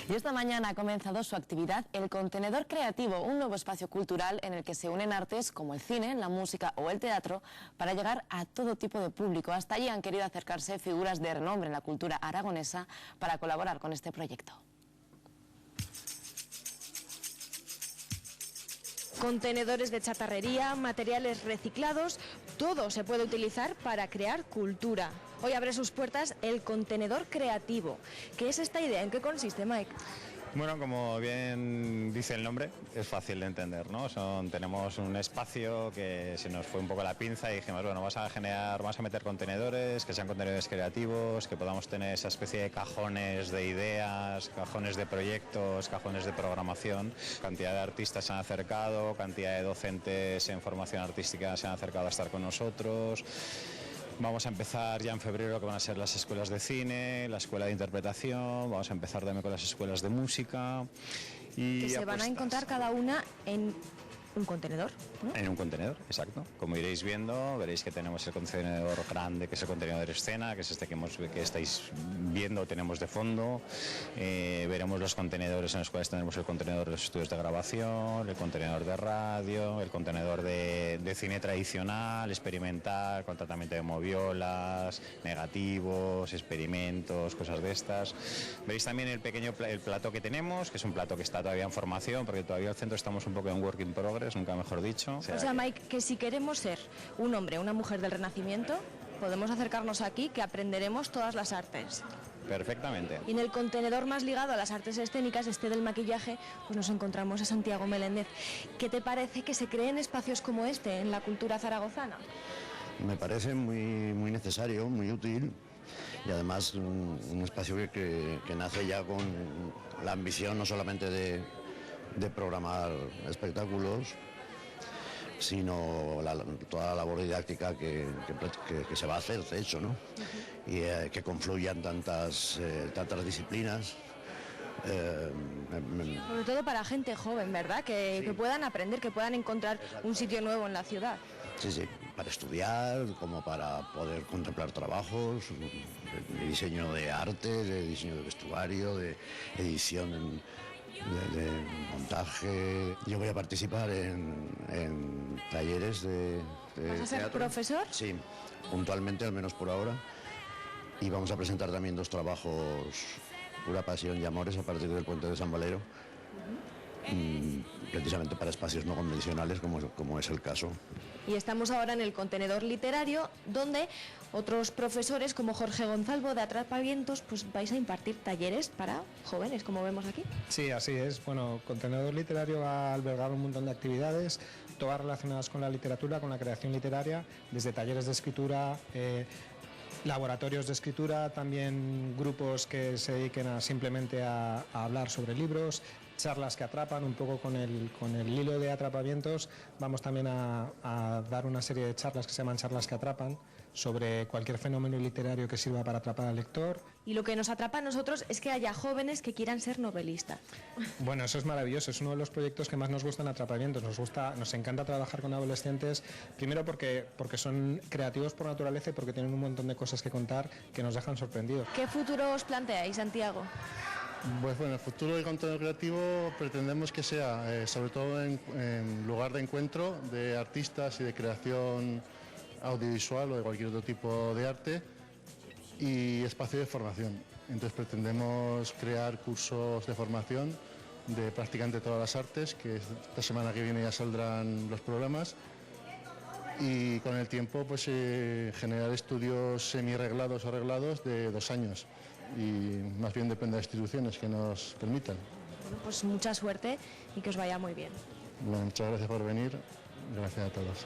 Y esta mañana ha comenzado su actividad El Contenedor Creativo, un nuevo espacio cultural en el que se unen artes como el cine, la música o el teatro para llegar a todo tipo de público. Hasta allí han querido acercarse figuras de renombre en la cultura aragonesa para colaborar con este proyecto. Contenedores de chatarrería, materiales reciclados, todo se puede utilizar para crear cultura. Hoy abre sus puertas El Contenedor Creativo. ¿Qué es esta idea? ¿En qué consiste, Mike? Bueno, como bien dice el nombre, es fácil de entender, ¿no? Tenemos un espacio que se nos fue un poco la pinza y dijimos, bueno, vamos a meter contenedores, que sean contenedores creativos, que podamos tener esa especie de cajones de ideas, cajones de proyectos, cajones de programación. Cantidad de artistas se han acercado, cantidad de docentes en formación artística se han acercado a estar con nosotros. Vamos a empezar ya en febrero, que van a ser las escuelas de cine, la escuela de interpretación, vamos a empezar también con las escuelas de música. Y que se van a encontrar cada una en un contenedor, ¿no? En un contenedor, exacto. Como iréis viendo, veréis que tenemos el contenedor grande, que es el contenedor de escena, que es este que estáis viendo, tenemos de fondo. Veremos los contenedores en los cuales tenemos el contenedor de los estudios de grabación, el contenedor de radio, el contenedor de cine tradicional, experimental, con tratamiento de moviolas, negativos, experimentos, cosas de estas. Veréis también el plato que tenemos, que es un plato que está todavía en formación, porque todavía el centro estamos un poco en work in progress, nunca mejor dicho. O sea, Mike, que si queremos ser un hombre, una mujer del Renacimiento, podemos acercarnos aquí, que aprenderemos todas las artes. Perfectamente. Y en el contenedor más ligado a las artes escénicas, este del maquillaje, pues nos encontramos a Santiago Meléndez. ¿Qué te parece que se creen espacios como este en la cultura zaragozana? Me parece muy necesario, muy útil. Y además un espacio que nace ya con la ambición no solamente de programar espectáculos, sino toda la labor didáctica que se va a hacer, de hecho, ¿no? Y que confluyan tantas disciplinas. Sobre todo para gente joven, ¿verdad? Que puedan aprender, que puedan encontrar un sitio nuevo en la ciudad. Sí, para estudiar, como para poder contemplar trabajos, de diseño de arte, de diseño de vestuario, de edición, de montaje. Yo voy a participar en talleres de ¿Vas a ser teatro. profesor? Sí, puntualmente, al menos por ahora. Y vamos a presentar también 2 trabajos, Pura Pasión y Amores, a partir del Puente de San Valero. Precisamente para espacios no convencionales, como es el caso. Y estamos ahora en el contenedor literario, donde otros profesores como Jorge Gonzalvo de Atrapavientos, pues vais a impartir talleres para jóvenes, como vemos aquí. Sí, así es. Bueno, contenedor literario va a albergar un montón de actividades, todas relacionadas con la literatura, con la creación literaria, desde talleres de escritura, laboratorios de escritura, también grupos que se dediquen simplemente a hablar sobre libros, charlas que atrapan, un poco con el hilo de Atrapavientos. Vamos también a dar una serie de charlas que se llaman charlas que atrapan, sobre cualquier fenómeno literario que sirva para atrapar al lector. Y lo que nos atrapa a nosotros es que haya jóvenes que quieran ser novelistas. Bueno, eso es maravilloso, es uno de los proyectos que más nos gustan Atrapavientos. Nos encanta trabajar con adolescentes, primero porque son creativos por naturaleza y porque tienen un montón de cosas que contar que nos dejan sorprendidos. ¿Qué futuro os planteáis, Santiago? Pues bueno, el futuro del contenedor creativo pretendemos que sea sobre todo en lugar de encuentro de artistas y de creación audiovisual o de cualquier otro tipo de arte, y espacio de formación. Entonces pretendemos crear cursos de formación de prácticamente todas las artes, que esta semana que viene ya saldrán los programas, y con el tiempo pues generar estudios semi-reglados o reglados de 2 años, y más bien depende de las instituciones que nos permitan. Bueno, pues mucha suerte y que os vaya muy bien. Bueno, muchas gracias por venir, gracias a todos.